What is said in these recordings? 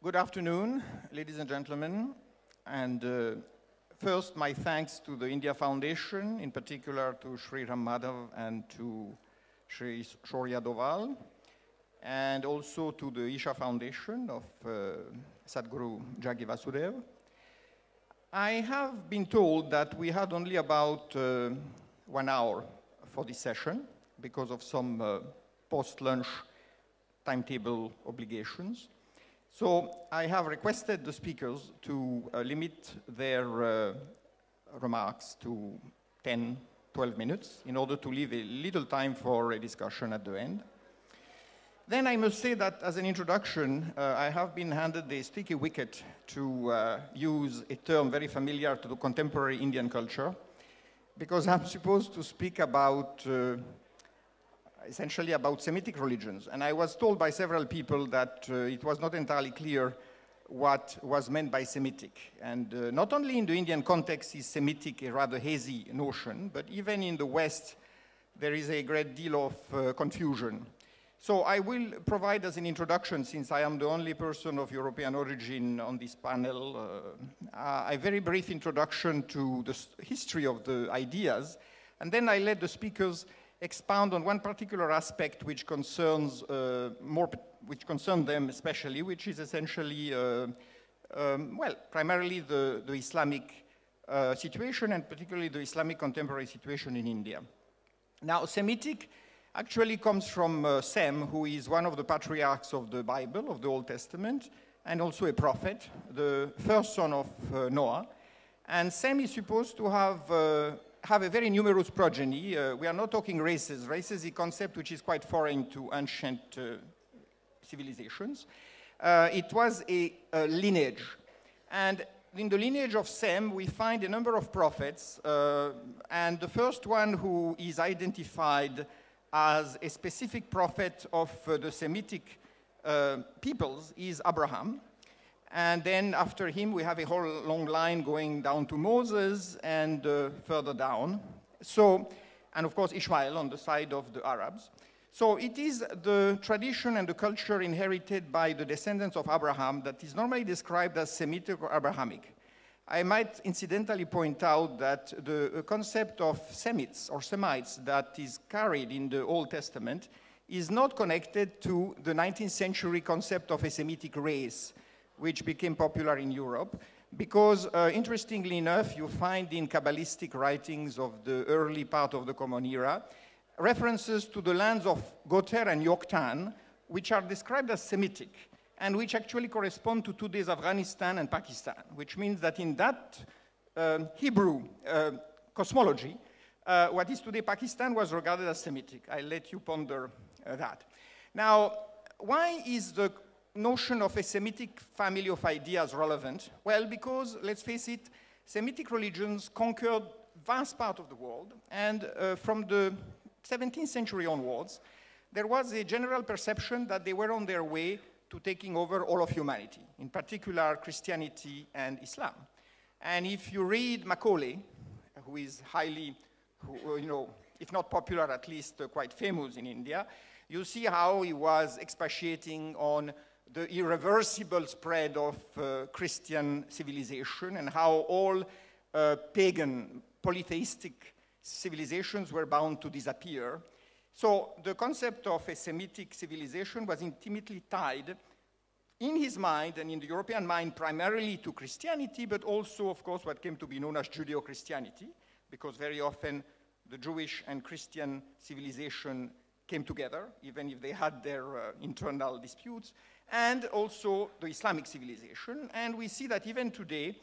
Good afternoon, ladies and gentlemen, and first my thanks to the India Foundation, in particular to Sri Ram Madhav and to Sri Shourya Doval, and also to the Isha Foundation of Sadhguru Jaggi Vasudev. I have been told that we had only about 1 hour for this session because of some post-lunch timetable obligations. So I have requested the speakers to limit their remarks to 10, 12 minutes in order to leave a little time for a discussion at the end. Then I must say that as an introduction, I have been handed the sticky wicket to use a term very familiar to the contemporary Indian culture, because I'm supposed to speak about essentially about Semitic religions. And I was told by several people that it was not entirely clear what was meant by Semitic. And not only in the Indian context is Semitic a rather hazy notion, but even in the West, there is a great deal of confusion. So I will provide as an introduction, since I am the only person of European origin on this panel, a very brief introduction to the history of the ideas. And then I let the speakers expound on one particular aspect which concerns them especially, which is essentially, well, primarily the Islamic situation, and particularly the Islamic contemporary situation in India. Now, Semitic actually comes from Sem, who is one of the patriarchs of the Bible, of the Old Testament, and also a prophet, the first son of Noah. And Sem is supposed to have a very numerous progeny. We are not talking races. Race is a concept which is quite foreign to ancient civilizations. It was a lineage. And in the lineage of Sem, we find a number of prophets. And the first one who is identified as a specific prophet of the Semitic peoples is Abraham. And then after him, we have a whole long line going down to Moses and further down. So, and of course, Ishmael on the side of the Arabs. So it is the tradition and the culture inherited by the descendants of Abraham that is normally described as Semitic or Abrahamic. I might incidentally point out that the concept of Semites or Semites that is carried in the Old Testament is not connected to the 19th century concept of a Semitic race, which became popular in Europe, because interestingly enough, you find in Kabbalistic writings of the early part of the Common Era references to the lands of Goter and Yoktan, which are described as Semitic, and which actually correspond to today's Afghanistan and Pakistan, which means that in that Hebrew cosmology, what is today Pakistan was regarded as Semitic. I'll let you ponder that. Now, why is the notion of a Semitic family of ideas relevant? Well, because, let's face it, Semitic religions conquered vast part of the world, and from the 17th century onwards, there was a general perception that they were on their way to taking over all of humanity, in particular Christianity and Islam. And if you read Macaulay, who is highly, if not popular, at least quite famous in India, you see how he was expatiating on the irreversible spread of Christian civilization and how all pagan polytheistic civilizations were bound to disappear. So the concept of a Semitic civilization was intimately tied in his mind and in the European mind primarily to Christianity, but also, of course, what came to be known as Judeo-Christianity, because very often the Jewish and Christian civilization came together, even if they had their internal disputes, and also the Islamic civilization. And we see that even today,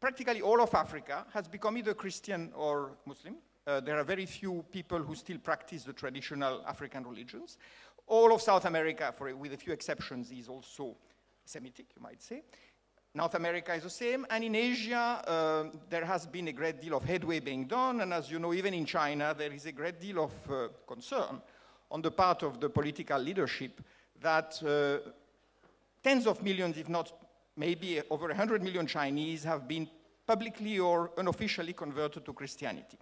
practically all of Africa has become either Christian or Muslim. There are very few people who still practice the traditional African religions. All of South America, with a few exceptions, is also Semitic, you might say. North America is the same, and in Asia, there has been a great deal of headway being done, and as you know, even in China, there is a great deal of concern on the part of the political leadership that tens of millions, if not maybe over 100 million Chinese have been publicly or unofficially converted to Christianity.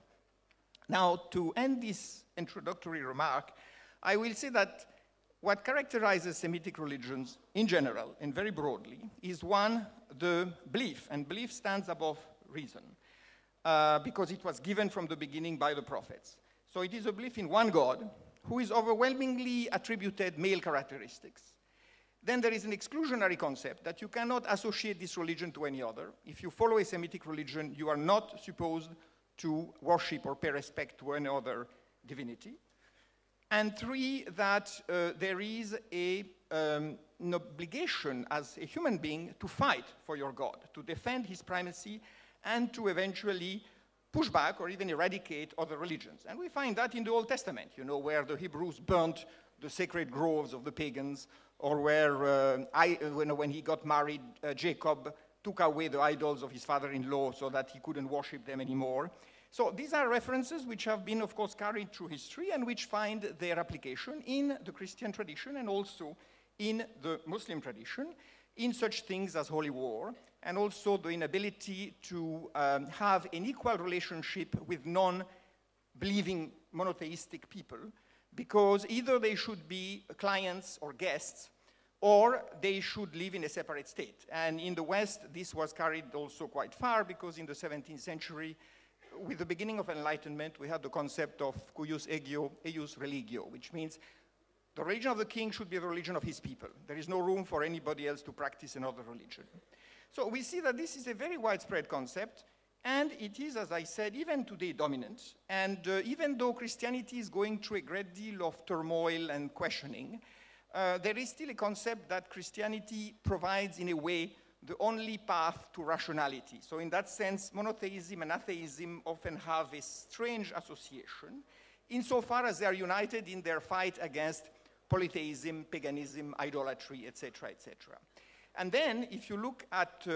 Now, to end this introductory remark, I will say that what characterizes Semitic religions in general and very broadly is one, the belief, and belief stands above reason because it was given from the beginning by the prophets. So it is a belief in one God who is overwhelmingly attributed male characteristics. Then there is an exclusionary concept that you cannot associate this religion to any other. If you follow a Semitic religion, you are not supposed to worship or pay respect to any other divinity. And three, that there is an obligation as a human being to fight for your God, to defend his primacy, and to eventually push back or even eradicate other religions. And we find that in the Old Testament, you know, where the Hebrews burnt the sacred groves of the pagans, or where when he got married, Jacob took away the idols of his father-in-law so that he couldn't worship them anymore. So these are references which have been, of course, carried through history and which find their application in the Christian tradition and also in the Muslim tradition, in such things as holy war, and also the inability to have an equal relationship with non-believing monotheistic people, because either they should be clients or guests, or they should live in a separate state. And in the West, this was carried also quite far, because in the 17th century, with the beginning of Enlightenment, we had the concept of cuius egio, eius religio, which means the religion of the king should be the religion of his people. There is no room for anybody else to practice another religion. So we see that this is a very widespread concept, and it is, as I said, even today dominant. And even though Christianity is going through a great deal of turmoil and questioning, there is still a concept that Christianity provides, in a way, the only path to rationality. So in that sense, monotheism and atheism often have a strange association, insofar as they are united in their fight against polytheism, paganism, idolatry, etc., etc. And then, if you look at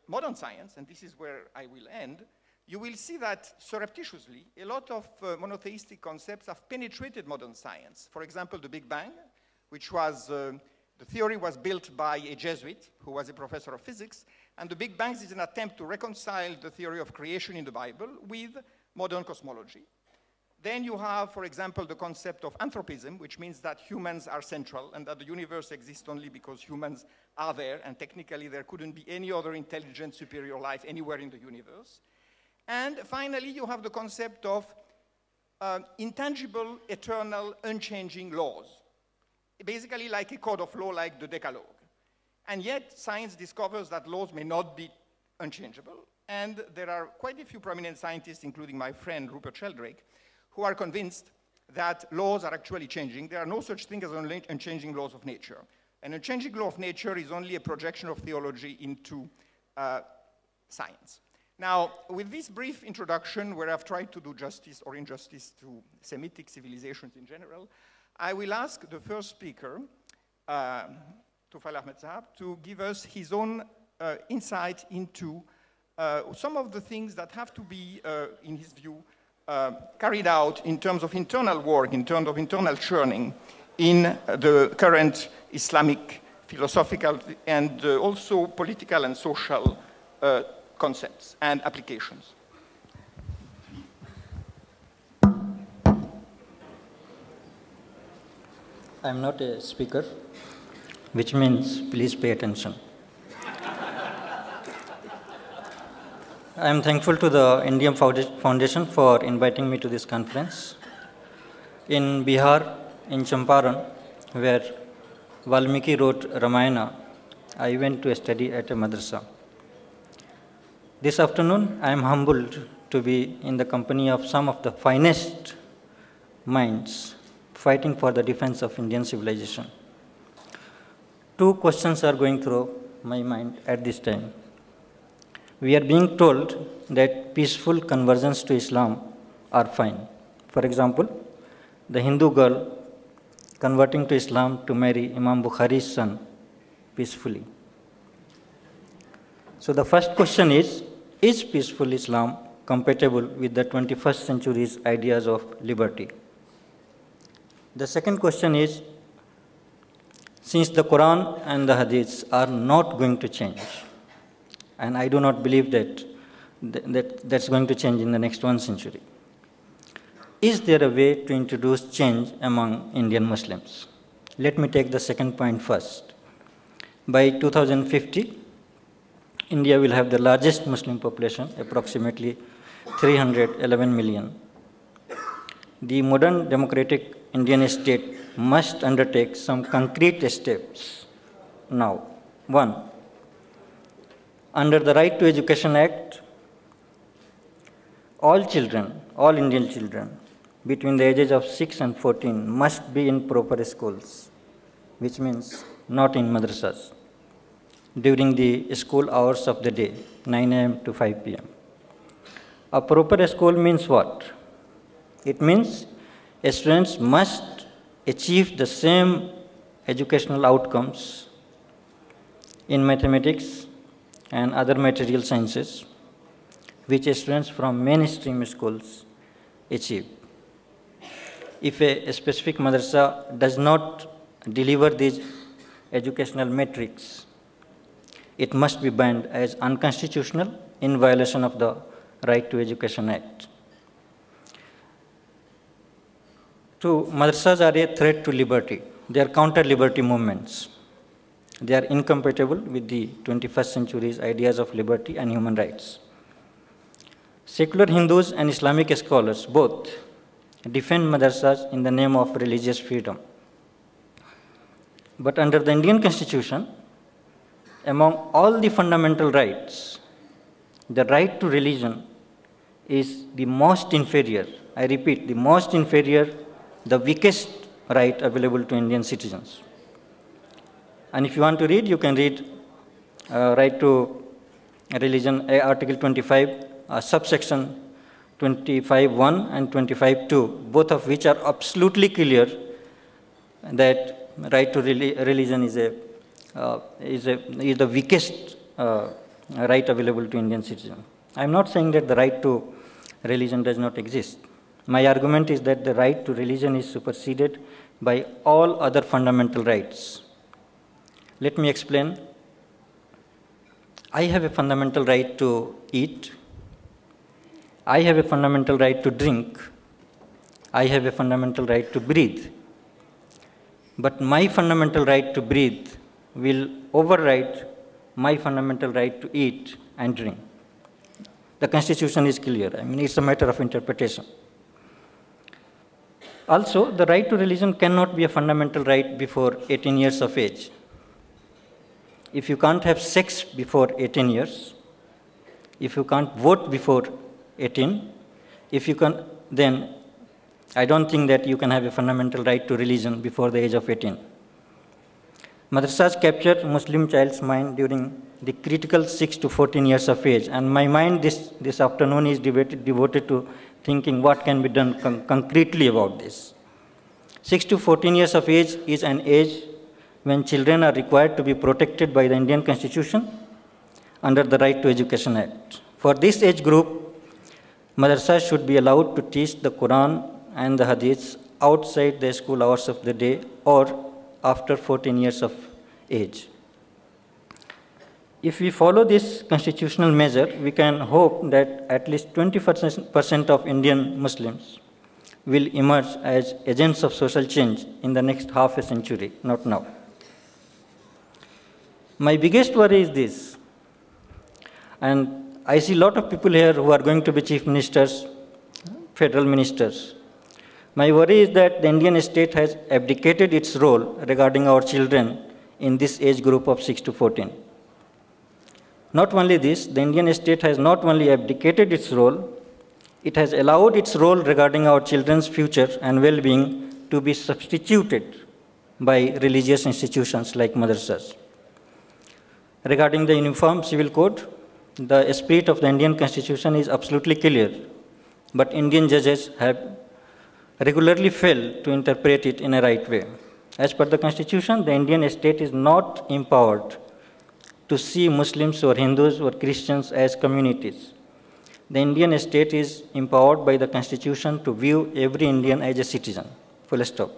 modern science, and this is where I will end, you will see that surreptitiously, a lot of monotheistic concepts have penetrated modern science. For example, the Big Bang, which was, the theory was built by a Jesuit who was a professor of physics, and the Big Bang is an attempt to reconcile the theory of creation in the Bible with modern cosmology. Then you have, for example, the concept of anthropism, which means that humans are central and that the universe exists only because humans are there, and technically there couldn't be any other intelligent superior life anywhere in the universe. And finally, you have the concept of intangible, eternal, unchanging laws, basically like a code of law like the Decalogue. And yet, science discovers that laws may not be unchangeable, and there are quite a few prominent scientists, including my friend Rupert Sheldrake, who are convinced that laws are actually changing. There are no such thing as unchanging laws of nature. An unchanging law of nature is only a projection of theology into science. Now, with this brief introduction, where I've tried to do justice or injustice to Semitic civilizations in general, I will ask the first speaker, Tufail Ahmed Sahab, to give us his own insight into some of the things that have to be, in his view, carried out in terms of internal work, in terms of internal churning in the current Islamic philosophical and also political and social concepts and applications. I'm not a speaker, which means please pay attention. I am thankful to the Indian Foundation for inviting me to this conference. In Bihar, in Champaran, where Valmiki wrote Ramayana, I went to study at a madrasa. This afternoon, I am humbled to be in the company of some of the finest minds fighting for the defense of Indian civilization. Two questions are going through my mind at this time. We are being told that peaceful conversions to Islam are fine. For example, the Hindu girl converting to Islam to marry Imam Bukhari's son peacefully. So the first question is peaceful Islam compatible with the 21st century's ideas of liberty? The second question is, since the Quran and the Hadiths are not going to change, and I do not believe that's going to change in the next 1 century, is there a way to introduce change among Indian Muslims? Let me take the second point first. By 2050, India will have the largest Muslim population, approximately 311 million. The modern democratic Indian state must undertake some concrete steps now. One, under the Right to Education Act, all children, all Indian children between the ages of 6 and 14 must be in proper schools, which means not in madrasas, during the school hours of the day, 9 a.m. to 5 p.m. A proper school means what? It means students must achieve the same educational outcomes in mathematics and other material sciences which students from mainstream schools achieve. If a specific madrasa does not deliver these educational metrics, it must be banned as unconstitutional in violation of the Right to Education Act. Two, madrasas are a threat to liberty. They are counter-liberty movements. They are incompatible with the 21st century's ideas of liberty and human rights. Secular Hindus and Islamic scholars both defend madrasas in the name of religious freedom. But under the Indian Constitution, among all the fundamental rights, the right to religion is the most inferior. I repeat, the most inferior, the weakest right available to Indian citizens. And if you want to read, you can read Right to Religion, Article 25, subsection 25.1 and 25.2, both of which are absolutely clear that right to religion is the weakest right available to Indian citizens. I am not saying that the right to religion does not exist. My argument is that the right to religion is superseded by all other fundamental rights. Let me explain. I have a fundamental right to eat. I have a fundamental right to drink. I have a fundamental right to breathe. But my fundamental right to breathe will override my fundamental right to eat and drink. The Constitution is clear. I mean, it's a matter of interpretation. Also, the right to religion cannot be a fundamental right before 18 years of age. If you can't have sex before 18 years, if you can't vote before 18, then I don't think that you can have a fundamental right to religion before the age of 18. Madrasas capture Muslim child's mind during the critical 6 to 14 years of age, and my mind this afternoon is devoted to thinking what can be done concretely about this. 6 to 14 years of age is an age when children are required to be protected by the Indian Constitution under the Right to Education Act. For this age group, madrasas should be allowed to teach the Quran and the Hadiths outside the school hours of the day or after 14 years of age. If we follow this constitutional measure, we can hope that at least 20% of Indian Muslims will emerge as agents of social change in the next half a century, not now. My biggest worry is this, and I see a lot of people here who are going to be chief ministers, federal ministers. My worry is that the Indian state has abdicated its role regarding our children in this age group of 6 to 14. Not only this, the Indian state has not only abdicated its role, it has allowed its role regarding our children's future and well-being to be substituted by religious institutions like madrasas. Regarding the Uniform Civil Code, the spirit of the Indian Constitution is absolutely clear, but Indian judges have regularly failed to interpret it in a right way. As per the Constitution, the Indian state is not empowered to see Muslims or Hindus or Christians as communities. The Indian state is empowered by the Constitution to view every Indian as a citizen, full stop.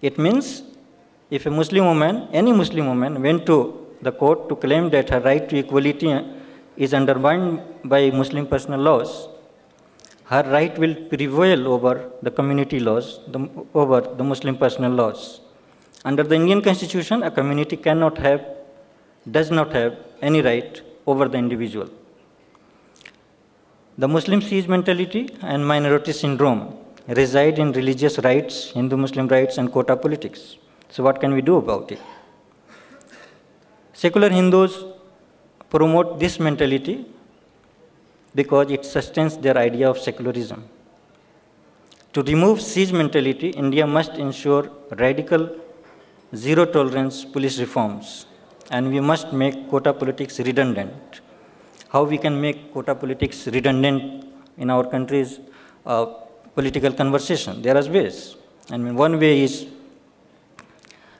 It means if a Muslim woman, any Muslim woman, went to the court to claim that her right to equality is undermined by Muslim personal laws, her right will prevail over the community laws, over the Muslim personal laws. Under the Indian Constitution, a community does not have any right over the individual. The Muslim siege mentality and minority syndrome reside in religious rights, Hindu-Muslim rights, and quota politics. So what can we do about it? Secular Hindus promote this mentality because it sustains their idea of secularism. To remove siege mentality, India must ensure radical zero-tolerance police reforms, and we must make quota politics redundant. How we can make quota politics redundant in our country's political conversation? There are ways. One way is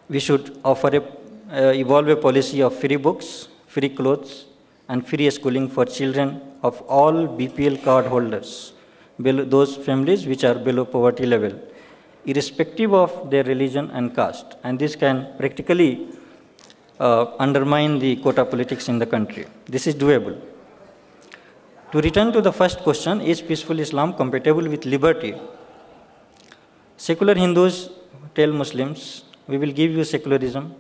we should evolve a policy of free books, free clothes, and free schooling for children of all BPL card holders, those families which are below poverty level, irrespective of their religion and caste. And this can practically undermine the quota politics in the country. This is doable. To return to the first question, is peaceful Islam compatible with liberty? Secular Hindus tell Muslims, we will give you secularism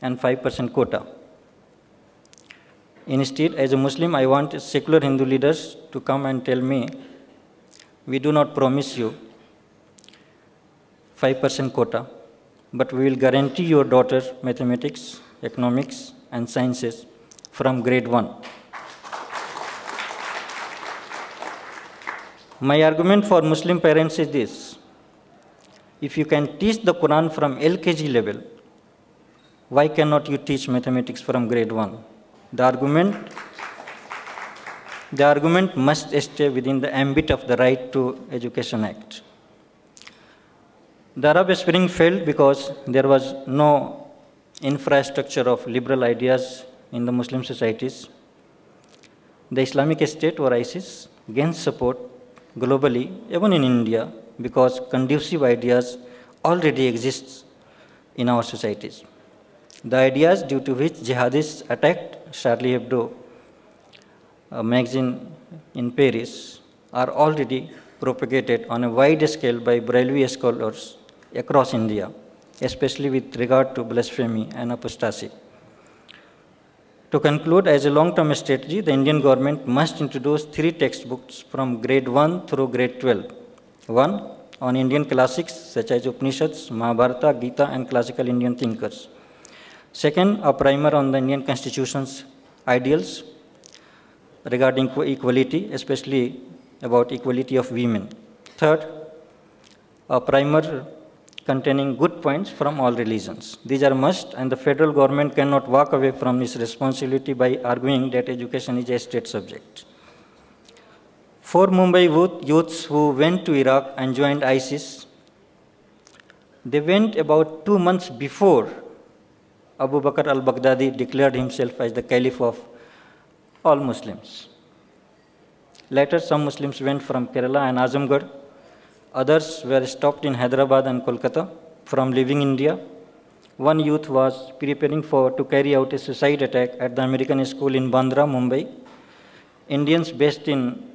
and 5% quota. Instead, as a Muslim, I want secular Hindu leaders to come and tell me, we do not promise you 5% quota, but we will guarantee your daughter mathematics, economics, and sciences from grade 1. My argument for Muslim parents is this: if you can teach the Quran from LKG level, why cannot you teach mathematics from grade 1? The argument must stay within the ambit of the Right to Education Act. The Arab Spring failed because there was no infrastructure of liberal ideas in the Muslim societies. The Islamic State, or ISIS, gained support globally, even in India, because conducive ideas already exist in our societies. The ideas due to which jihadists attacked Charlie Hebdo magazine in Paris are already propagated on a wide scale by Braillevi scholars across India, especially with regard to blasphemy and apostasy. To conclude, as a long-term strategy, the Indian government must introduce 3 textbooks from grade 1 through grade 12. 1 on Indian classics such as Upanishads, Mahabharata, Gita, and classical Indian thinkers. Second, a primer on the Indian Constitution's ideals regarding equality, especially about equality of women. Third, a primer containing good points from all religions. These are must, and the federal government cannot walk away from its responsibility by arguing that education is a state subject. 4 Mumbai youths who went to Iraq and joined ISIS, they went about 2 months before Abu Bakr al-Baghdadi declared himself as the caliph of all Muslims. Later, some Muslims went from Kerala and Azamgarh. Others were stopped in Hyderabad and Kolkata from leaving India. One youth was preparing to carry out a suicide attack at the American school in Bandra, Mumbai. Indians based in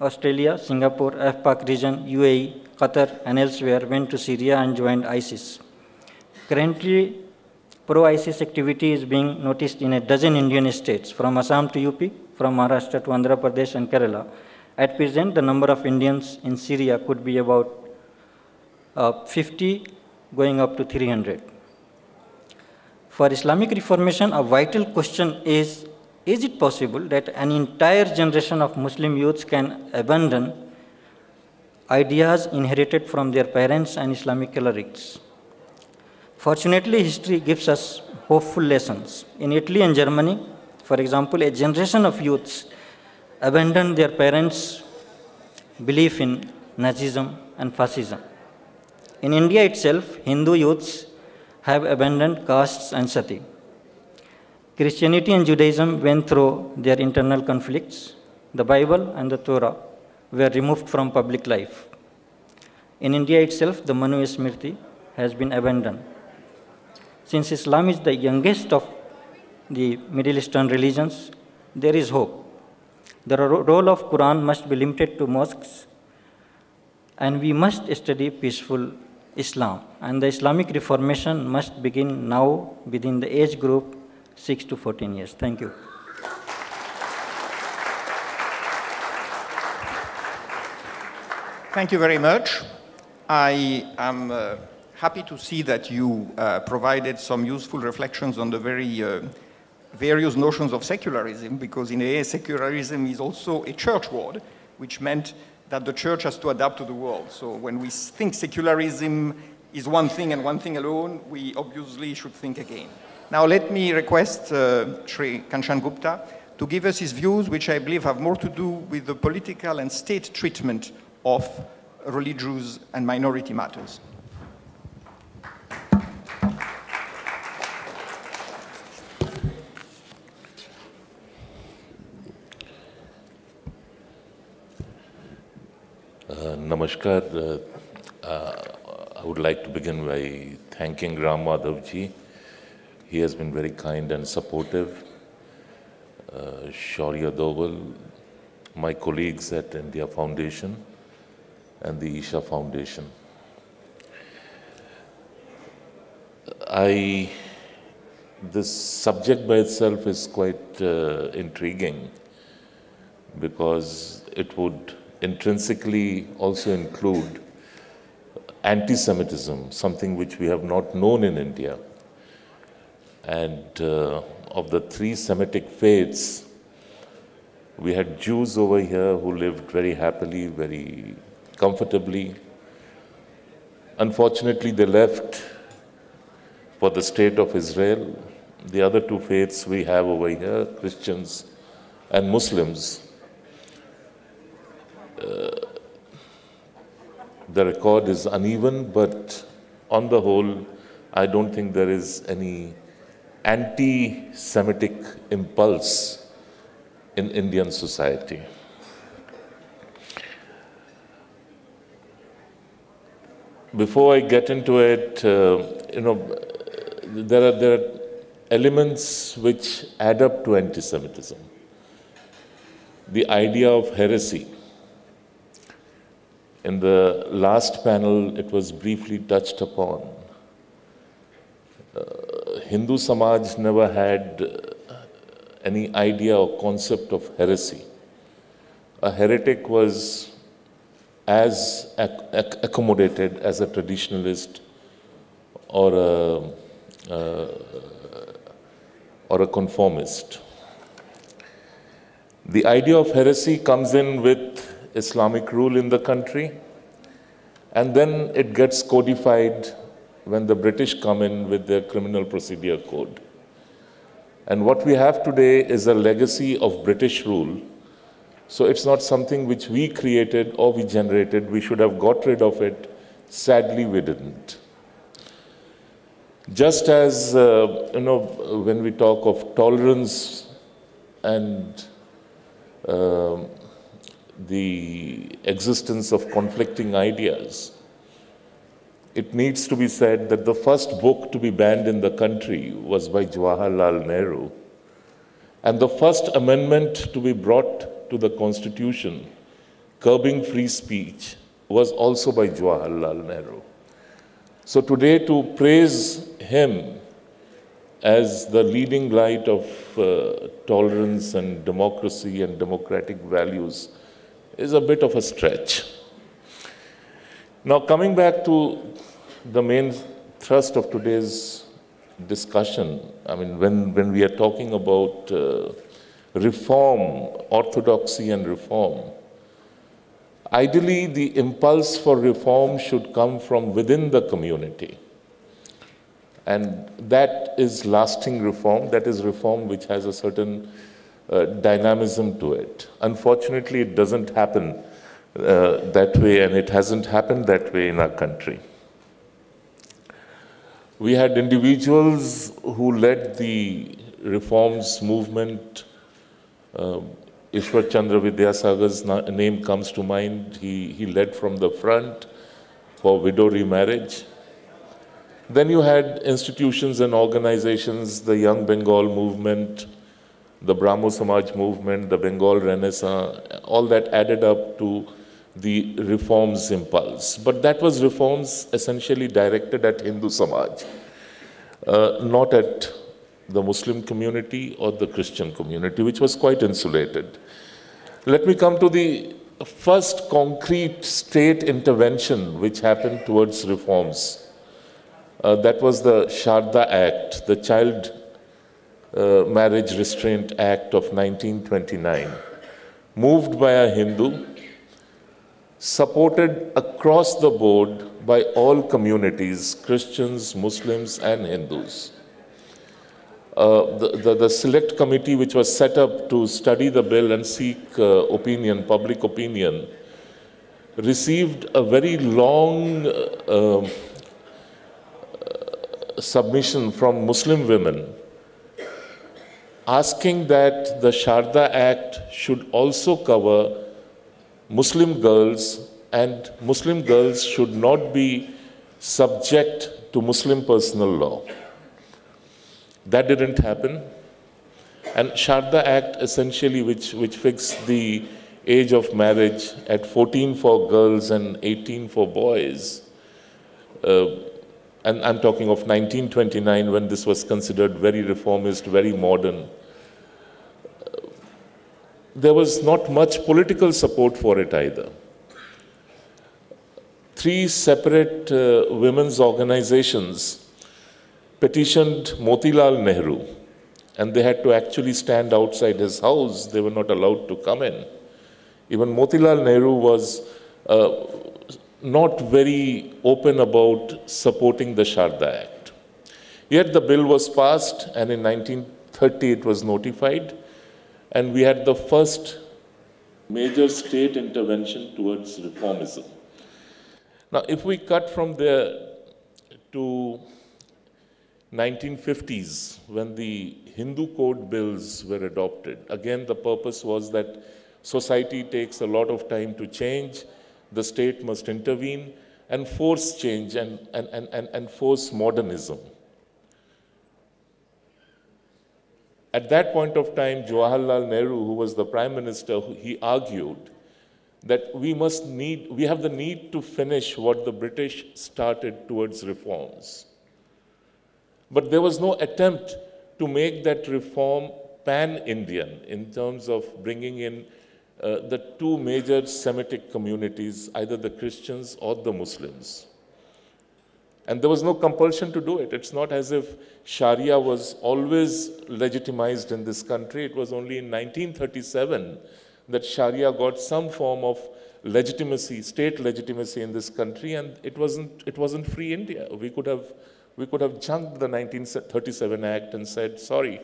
Australia, Singapore, AFPAC region, UAE, Qatar, and elsewhere went to Syria and joined ISIS. Currently, pro-ISIS activity is being noticed in a dozen Indian states, from Assam to UP, from Maharashtra to Andhra Pradesh and Kerala. At present, the number of Indians in Syria could be about 50, going up to 300. For Islamic reformation, a vital question is it possible that an entire generation of Muslim youths can abandon ideas inherited from their parents and Islamic clerics? Fortunately, history gives us hopeful lessons. In Italy and Germany, for example, a generation of youths abandoned their parents' belief in Nazism and fascism. In India itself, Hindu youths have abandoned castes and sati. Christianity and Judaism went through their internal conflicts. The Bible and the Torah were removed from public life. In India itself, the Manu Smriti has been abandoned. Since Islam is the youngest of the Middle Eastern religions, there is hope. The role of Quran must be limited to mosques, and we must study peaceful Islam, and the Islamic reformation must begin now within the age group 6 to 14 years. Thank you. Thank you very much. I am happy to see that you provided some useful reflections on the very various notions of secularism, because in AA, secularism is also a church word, which meant that the church has to adapt to the world. So when we think secularism is one thing and one thing alone, we obviously should think again. Now let me request Sri Kanchan Gupta to give us his views, which I believe have more to do with the political and state treatment of religious and minority matters. Namaskar. I would like to begin by thanking Ram Madhavji. He has been very kind and supportive. Shaurya Doval, my colleagues at India Foundation, and the Isha Foundation. This subject by itself is quite intriguing, because it would intrinsically also include anti-Semitism, something which we have not known in India. And of the three Semitic faiths, we had Jews over here who lived very happily, very comfortably. Unfortunately, they left for the state of Israel. The other two faiths we have over here, Christians and Muslims, the record is uneven, but on the whole, I don't think there is any anti-Semitic impulse in Indian society. Before I get into it, there are elements which add up to anti-Semitism. The idea of heresy. In the last panel, it was briefly touched upon. Hindu Samaj never had any idea or concept of heresy. A heretic was as accommodated as a traditionalist or a conformist. The idea of heresy comes in with Islamic rule in the country, and then it gets codified when the British come in with their criminal procedure code. And what we have today is a legacy of British rule. So it's not something which we created or we generated. We should have got rid of it. Sadly, we didn't. Just as, when we talk of tolerance and the existence of conflicting ideas, it needs to be said that the first book to be banned in the country was by Jawaharlal Nehru. And the first amendment to be brought to the Constitution, curbing free speech, was also by Jawaharlal Nehru. So today, to praise him as the leading light of tolerance and democracy and democratic values is a bit of a stretch. Now, coming back to the main thrust of today's discussion, I mean, when we are talking about reform, orthodoxy and reform, ideally the impulse for reform should come from within the community. And that is lasting reform, that is reform which has a certain dynamism to it. Unfortunately, it doesn't happen that way, and it hasn't happened that way in our country. We had individuals who led the reforms movement. Ishwar Chandra Vidyasagar's name comes to mind. He led from the front for widow remarriage. Then you had institutions and organizations, the Young Bengal movement, the Brahmo Samaj movement, the Bengal Renaissance, all that added up to the reforms impulse. But that was reforms essentially directed at Hindu Samaj, not at the Muslim community or the Christian community, which was quite insulated. Let me come to the first concrete state intervention which happened towards reforms. That was the Sharda Act, the Child Marriage Restraint Act of 1929, moved by a Hindu, supported across the board by all communities, Christians, Muslims, and Hindus. The select committee which was set up to study the bill and seek opinion, public opinion, received a very long submission from Muslim women asking that the Sharda Act should also cover Muslim girls, and Muslim girls should not be subject to Muslim personal law. That didn't happen. And Sharda Act essentially, which fixed the age of marriage at 14 for girls and 18 for boys, and I'm talking of 1929 when this was considered very reformist, very modern. There was not much political support for it either. 3 separate women's organizations petitioned Motilal Nehru, and they had to actually stand outside his house. They were not allowed to come in. Even Motilal Nehru was not very open about supporting the Sharda Act. Yet the bill was passed, and in 1930 it was notified, and we had the first major state intervention towards reformism. Now, if we cut from there to 1950s, when the Hindu code bills were adopted, again the purpose was that society takes a lot of time to change, the state must intervene and force change and force modernism. At that point of time, Jawaharlal Nehru, who was the Prime Minister, he argued that we have the need to finish what the British started towards reforms. But there was no attempt to make that reform pan-Indian in terms of bringing in the 2 major Semitic communities, either the Christians or the Muslims. And there was no compulsion to do it. It's not as if Sharia was always legitimized in this country. It was only in 1937 that Sharia got some form of legitimacy, state legitimacy in this country, and it wasn't free India. We could have junked the 1937 Act and said, sorry,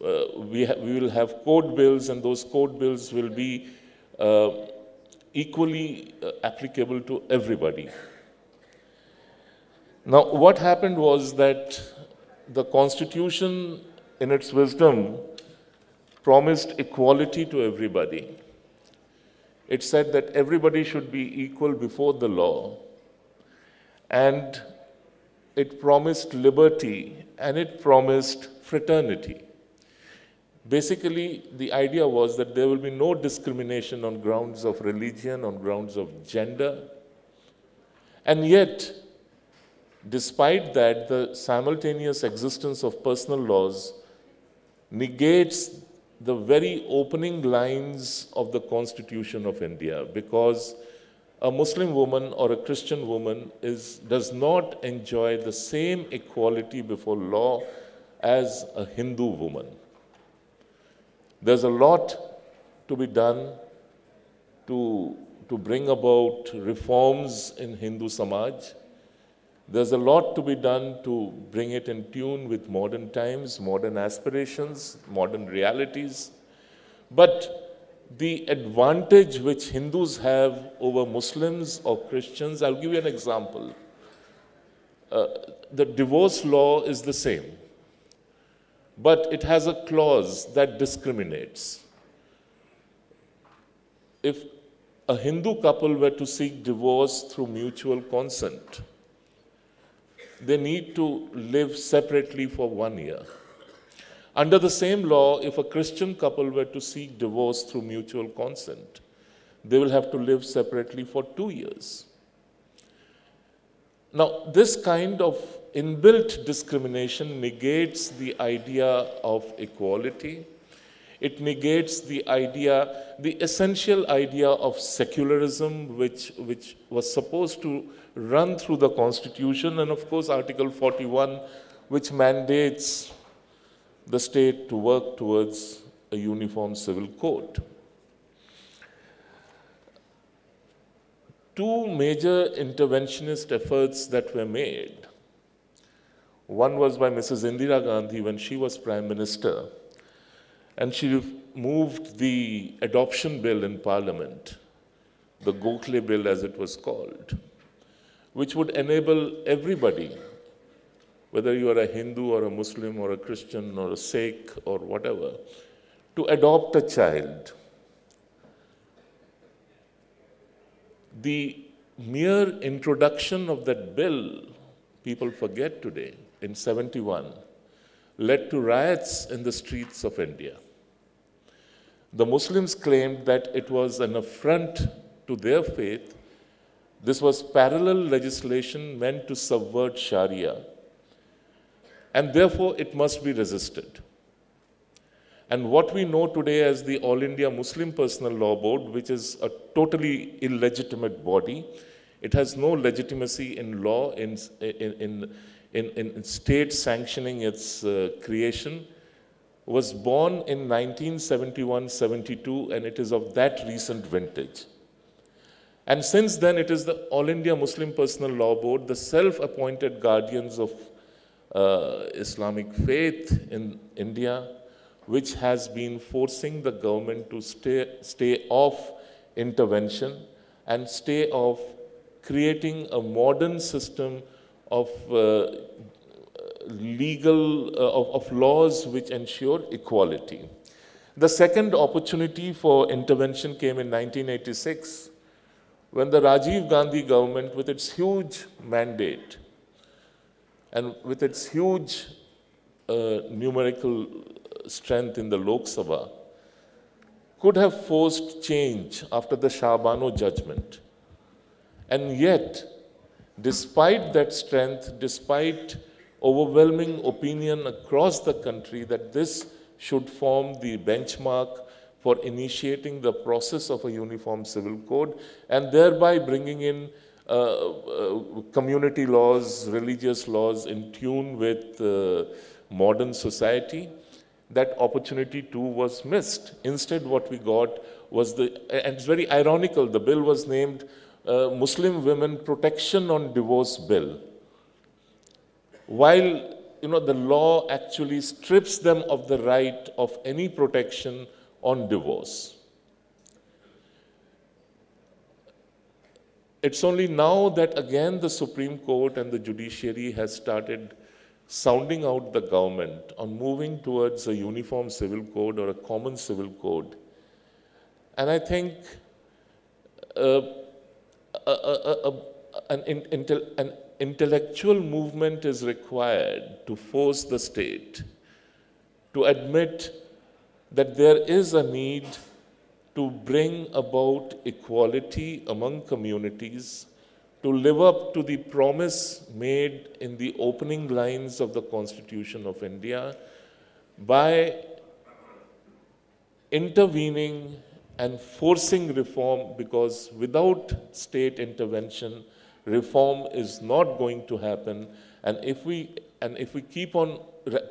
we will have code bills, and those code bills will be equally applicable to everybody. Now, what happened was that the Constitution, in its wisdom, promised equality to everybody. It said that everybody should be equal before the law, and it promised liberty, and it promised fraternity. Basically, the idea was that there will be no discrimination on grounds of religion, on grounds of gender. And yet, despite that, the simultaneous existence of personal laws negates the very opening lines of the Constitution of India, because a Muslim woman or a Christian woman does not enjoy the same equality before law as a Hindu woman. There's a lot to be done to bring about reforms in Hindu Samaj. There's a lot to be done to bring it in tune with modern times, modern aspirations, modern realities. But the advantage which Hindus have over Muslims or Christians, I'll give you an example. The divorce law is the same, but it has a clause that discriminates. If a Hindu couple were to seek divorce through mutual consent, they need to live separately for 1 year. Under the same law, if a Christian couple were to seek divorce through mutual consent, they will have to live separately for 2 years. Now, this kind of inbuilt discrimination negates the idea of equality. It negates the idea, the essential idea of secularism, which was supposed to run through the Constitution, and of course Article 41, which mandates the state to work towards a uniform civil code. Two major interventionist efforts that were made. One was by Mrs. Indira Gandhi when she was Prime Minister, and she moved the adoption bill in Parliament, the Gokhale bill as it was called, which would enable everybody, whether you are a Hindu or a Muslim or a Christian or a Sikh or whatever, to adopt a child. The mere introduction of that bill, people forget today, in 71, led to riots in the streets of India. The Muslims claimed that it was an affront to their faith. This was parallel legislation meant to subvert Sharia, and therefore it must be resisted. And what we know today as the All India Muslim Personal Law Board, which is a totally illegitimate body, it has no legitimacy in law, in state sanctioning its creation, was born in 1971-72, and it is of that recent vintage. And since then, it is the All India Muslim Personal Law Board, the self-appointed guardians of Islamic faith in India, which has been forcing the government to stay off intervention and stay off creating a modern system of of laws which ensure equality. The second opportunity for intervention came in 1986, when the Rajiv Gandhi government, with its huge mandate and with its huge numerical strength in the Lok Sabha, could have forced change after the Shah Bano judgment. And yet, despite that strength, despite overwhelming opinion across the country that this should form the benchmark for initiating the process of a uniform civil code and thereby bringing in community laws, religious laws in tune with modern society, that opportunity too was missed. Instead, what we got was and it's very ironical, the bill was named Muslim Women Protection on Divorce Bill, while the law actually strips them of the right of any protection on divorce. It's only now that again the Supreme Court and the judiciary has started sounding out the government on moving towards a uniform civil code or a common civil code. And I think an intellectual movement is required to force the state to admit that there is a need to bring about equality among communities, to live up to the promise made in the opening lines of the Constitution of India by intervening and forcing reform, because without state intervention, reform is not going to happen. And if we keep on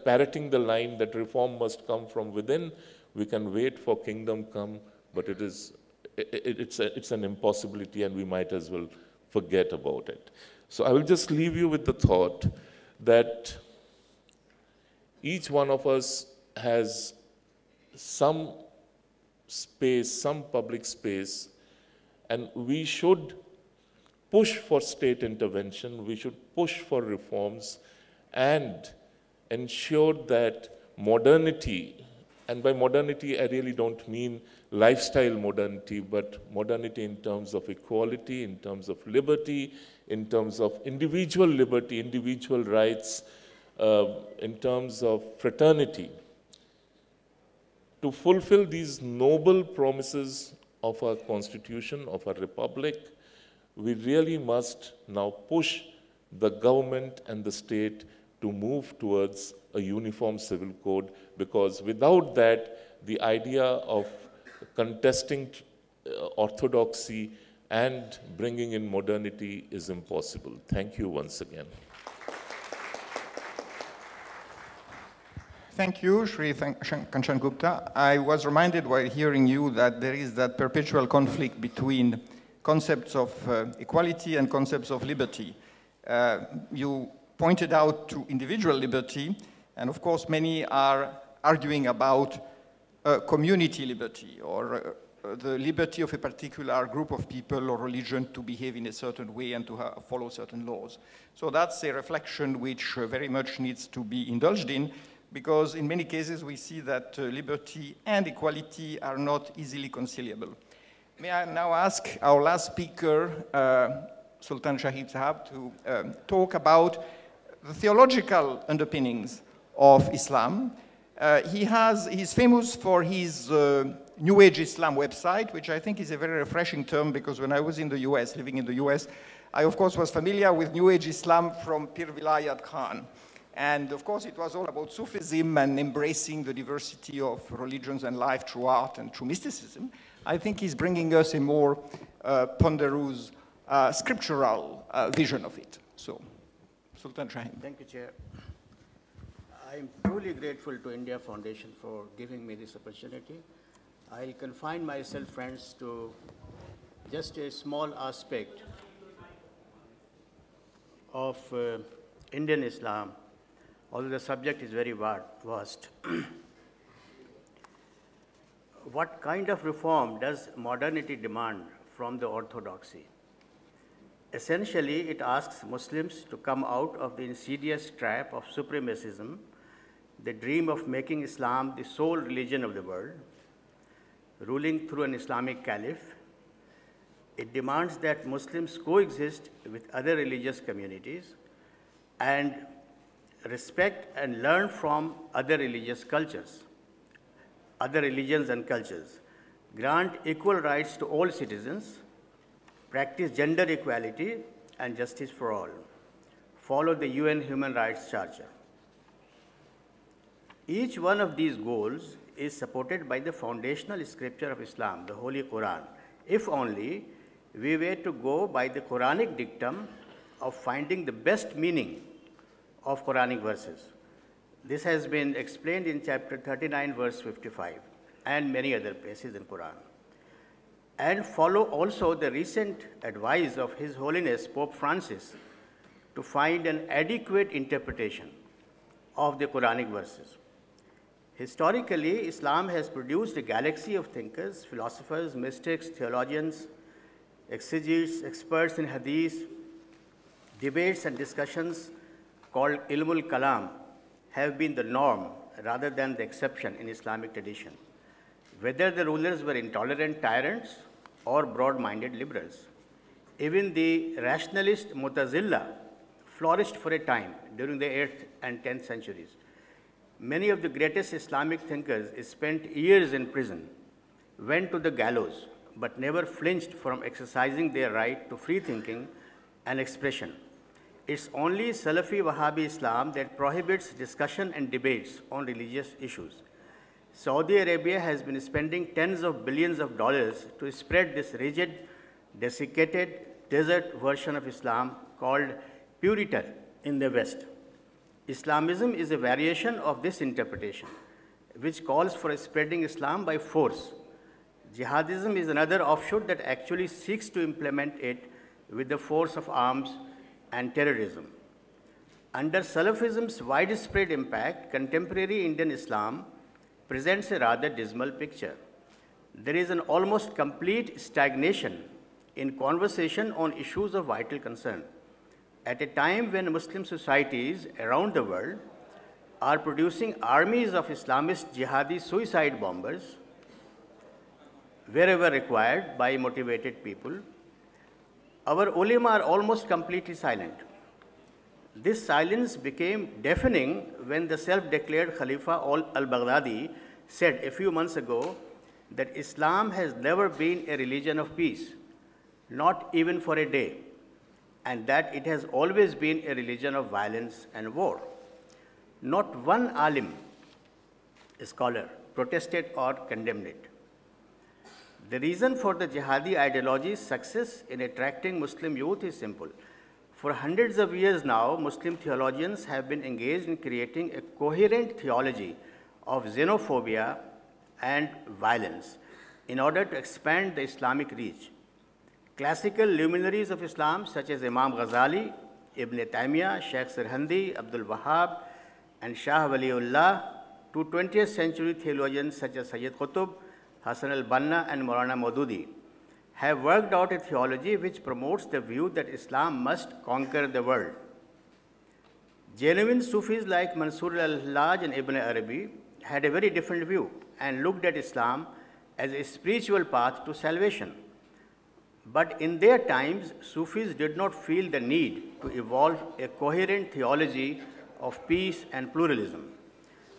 parroting the line that reform must come from within, we can wait for kingdom come, but it's an impossibility, and we might as well forget about it. So I will just leave you with the thought that each one of us has some space, some public space, and we should push for state intervention, we should push for reforms and ensure that modernity, and by modernity I really don't mean lifestyle modernity, but modernity in terms of equality, in terms of liberty, in terms of individual liberty, individual rights, in terms of fraternity. To fulfill these noble promises of our constitution, of our republic, we really must now push the government and the state to move towards a uniform civil code, because without that, the idea of contesting orthodoxy and bringing in modernity is impossible. Thank you once again. Thank you, Sri Kanchan Gupta. I was reminded while hearing you that there is that perpetual conflict between concepts of equality and concepts of liberty. You pointed out to individual liberty, and of course many are arguing about community liberty, or the liberty of a particular group of people or religion to behave in a certain way and to follow certain laws. So that's a reflection which very much needs to be indulged in, because in many cases we see that liberty and equality are not easily conciliable. May I now ask our last speaker, Sultan Shahid Sahab, to talk about the theological underpinnings of Islam. He's famous for his New Age Islam website, which I think is a very refreshing term, because when I was in the US, living in the US, I of course was familiar with New Age Islam from Pir Vilayat Khan. And of course it was all about Sufism and embracing the diversity of religions and life through art and through mysticism. I think he's bringing us a more ponderous, scriptural vision of it. So, Sultan Shahid. Thank you, Chair. I'm truly grateful to India Foundation for giving me this opportunity. I'll confine myself, friends, to just a small aspect of Indian Islam, although the subject is very vast. What kind of reform does modernity demand from the orthodoxy? Essentially, it asks Muslims to come out of the insidious trap of supremacism, the dream of making Islam the sole religion of the world, ruling through an Islamic caliph. It demands that Muslims coexist with other religious communities and respect and learn from other religious cultures, other religions and cultures, grant equal rights to all citizens, practice gender equality and justice for all, follow the UN Human Rights Charter. Each one of these goals is supported by the foundational scripture of Islam, the Holy Quran, if only we were to go by the Quranic dictum of finding the best meaning of Quranic verses. This has been explained in chapter 39, verse 55, and many other places in Quran. And follow also the recent advice of His Holiness Pope Francis to find an adequate interpretation of the Quranic verses. Historically, Islam has produced a galaxy of thinkers, philosophers, mystics, theologians, exegetes, experts in hadith. Debates and discussions called Ilmul Kalam have been the norm rather than the exception in Islamic tradition, whether the rulers were intolerant tyrants or broad-minded liberals. Even the rationalist Mu'tazila flourished for a time during the 8th and 10th centuries. Many of the greatest Islamic thinkers spent years in prison, went to the gallows, but never flinched from exercising their right to free thinking and expression. It's only Salafi Wahhabi Islam that prohibits discussion and debates on religious issues. Saudi Arabia has been spending tens of billions of dollars to spread this rigid, desiccated, desert version of Islam called Puritan in the West. Islamism is a variation of this interpretation, which calls for spreading Islam by force. Jihadism is another offshoot that actually seeks to implement it with the force of arms and terrorism. Under Salafism's widespread impact, contemporary Indian Islam presents a rather dismal picture. There is an almost complete stagnation in conversation on issues of vital concern. At a time when Muslim societies around the world are producing armies of Islamist jihadi suicide bombers wherever required by motivated people, our ulama are almost completely silent. This silence became deafening when the self-declared Khalifa al-Baghdadi said a few months ago that Islam has never been a religion of peace, not even for a day, and that it has always been a religion of violence and war. Not one alim, a scholar, protested or condemned it. The reason for the jihadi ideology's success in attracting Muslim youth is simple. For hundreds of years now, Muslim theologians have been engaged in creating a coherent theology of xenophobia and violence in order to expand the Islamic reach. Classical luminaries of Islam such as Imam Ghazali, Ibn Taymiyyah, Sheikh Sirhandi, Abdul Wahhab, and Shah Waliullah, to 20th century theologians such as Sayyid Qutb, Hassan al-Banna, and Maulana Maududi have worked out a theology which promotes the view that Islam must conquer the world. Genuine Sufis like Mansur al-Hallaj and Ibn Arabi had a very different view and looked at Islam as a spiritual path to salvation. But in their times, Sufis did not feel the need to evolve a coherent theology of peace and pluralism.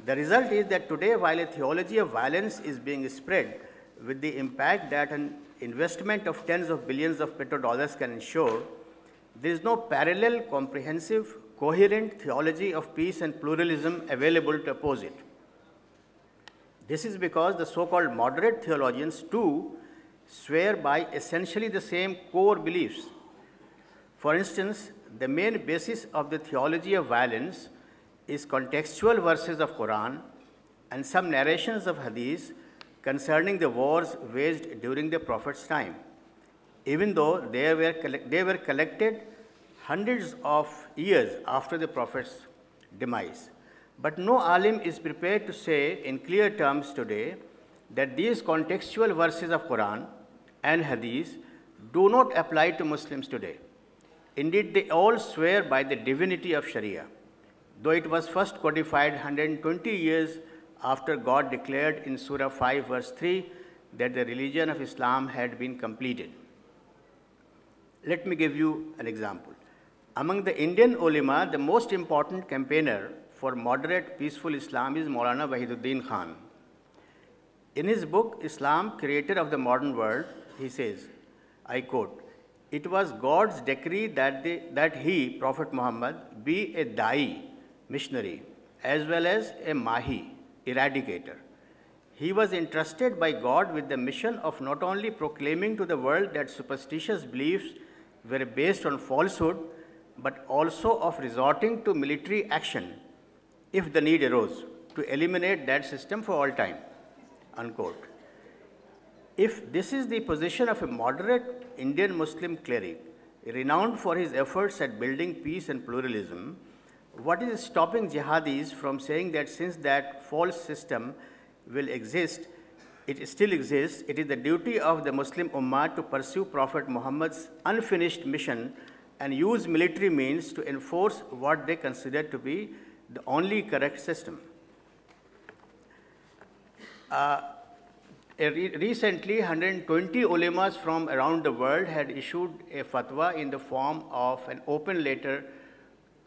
The result is that today, while a theology of violence is being spread with the impact that an investment of tens of billions of petrodollars can ensure, there is no parallel, comprehensive, coherent theology of peace and pluralism available to oppose it. This is because the so-called moderate theologians too swear by essentially the same core beliefs. For instance, the main basis of the theology of violence is contextual verses of Quran and some narrations of Hadith concerning the wars waged during the Prophet's time, even though they were collected hundreds of years after the Prophet's demise. But no alim is prepared to say in clear terms today that these contextual verses of Quran and Hadith do not apply to Muslims today. Indeed, they all swear by the divinity of Sharia, though it was first codified 120 years after God declared in Surah 5, verse 3, that the religion of Islam had been completed. Let me give you an example. Among the Indian ulama, the most important campaigner for moderate, peaceful Islam is Maulana Wahiduddin Khan. In his book, Islam, Creator of the Modern World, he says, I quote, "It was God's decree that he, Prophet Muhammad, be a da'i, missionary, as well as a mahi, eradicator. He was entrusted by God with the mission of not only proclaiming to the world that superstitious beliefs were based on falsehood, but also of resorting to military action if the need arose to eliminate that system for all time." Unquote. If this is the position of a moderate Indian Muslim cleric, renowned for his efforts at building peace and pluralism, what is stopping jihadis from saying that since that false system will exist, it still exists, it is the duty of the Muslim Ummah to pursue Prophet Muhammad's unfinished mission and use military means to enforce what they consider to be the only correct system? Recently, 120 ulemas from around the world had issued a fatwa in the form of an open letter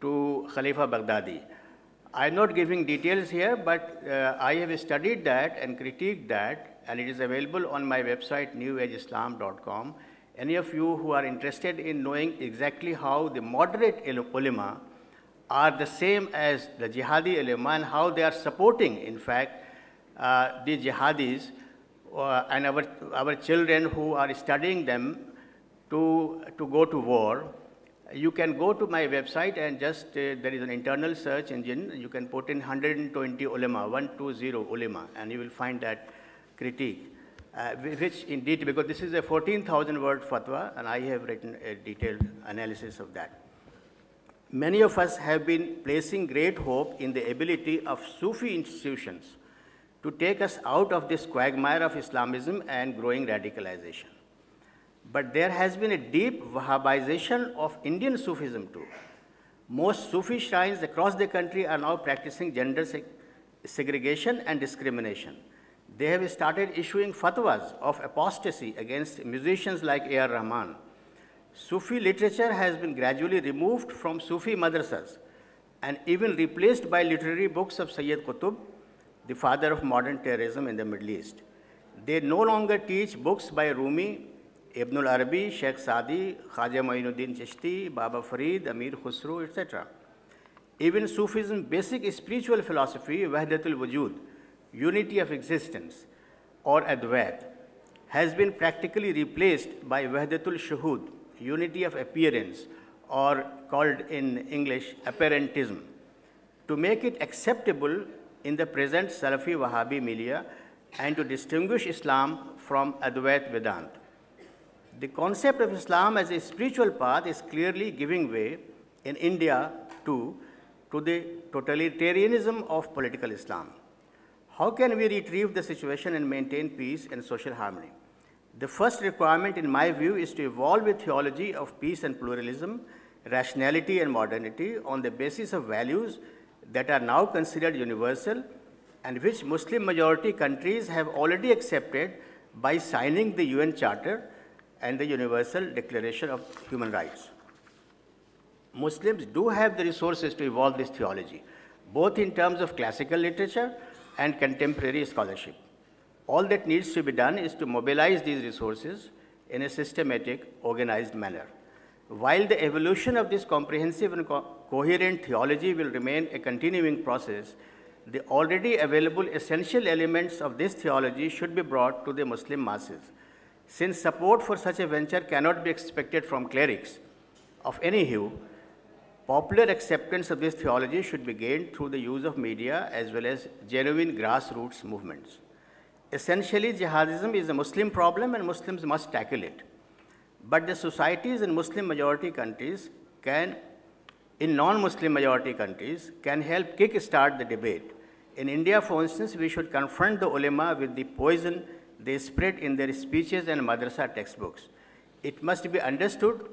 to Khalifa Baghdadi. I'm not giving details here, but I have studied that and critiqued that, and it is available on my website, newageislam.com. Any of you who are interested in knowing exactly how the moderate ulama are the same as the jihadi ulama and how they are supporting, in fact, the jihadis and our children who are studying them to go to war, you can go to my website and just, there is an internal search engine, you can put in 120 ulama, 120 ulama, and you will find that critique, which indeed, because this is a 14,000 word fatwa, and I have written a detailed analysis of that. Many of us have been placing great hope in the ability of Sufi institutions to take us out of this quagmire of Islamism and growing radicalization. But there has been a deep Wahhabization of Indian Sufism too. Most Sufi shrines across the country are now practicing gender segregation and discrimination. They have started issuing fatwas of apostasy against musicians like A.R. Rahman. Sufi literature has been gradually removed from Sufi madrasas and even replaced by literary books of Sayyid Qutb, the father of modern terrorism in the Middle East. They no longer teach books by Rumi, Ibn al-Arabi, Sheikh Sadi, Khaja Moinuddin Chishti, Baba Farid, Amir Khusro, etc. Even Sufism's basic spiritual philosophy, Wahdatul Wujud, unity of existence, or Advait, has been practically replaced by Wahdatul Shuhud, unity of appearance, or called in English apparentism, to make it acceptable in the present Salafi Wahhabi milieu and to distinguish Islam from Advait Vedanta. The concept of Islam as a spiritual path is clearly giving way in India too to the totalitarianism of political Islam. How can we retrieve the situation and maintain peace and social harmony? The first requirement, in my view, is to evolve a theology of peace and pluralism, rationality and modernity on the basis of values that are now considered universal and which Muslim majority countries have already accepted by signing the UN Charter and the Universal Declaration of Human Rights. Muslims do have the resources to evolve this theology, both in terms of classical literature and contemporary scholarship. All that needs to be done is to mobilize these resources in a systematic, organized manner. While the evolution of this comprehensive and coherent theology will remain a continuing process, the already available essential elements of this theology should be brought to the Muslim masses. Since support for such a venture cannot be expected from clerics of any hue, popular acceptance of this theology should be gained through the use of media as well as genuine grassroots movements. Essentially, jihadism is a Muslim problem and Muslims must tackle it. But the societies in Muslim majority countries in non-Muslim majority countries can help kick-start the debate. In India, for instance, we should confront the ulama with the poison they spread in their speeches and madrasa textbooks. It must be understood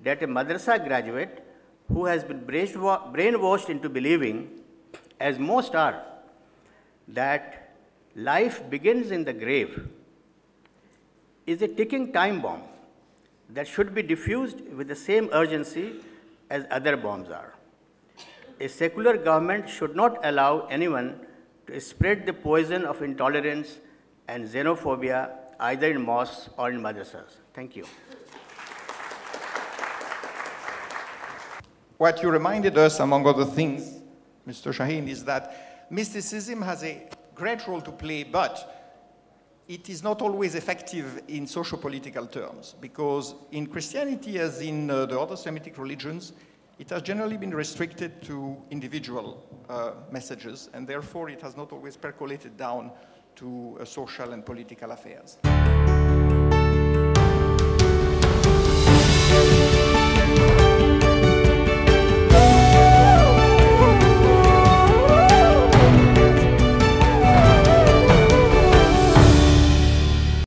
that a madrasa graduate who has been brainwashed into believing, as most are, that life begins in the grave, is a ticking time bomb that should be diffused with the same urgency as other bombs are. A secular government should not allow anyone to spread the poison of intolerance and xenophobia either in mosques or in madrasas. Thank you. What you reminded us, among other things, Mr. Shaheen, is that mysticism has a great role to play, but it is not always effective in socio-political terms, because in Christianity, as in the other Semitic religions, it has generally been restricted to individual messages, and therefore it has not always percolated down to social and political affairs.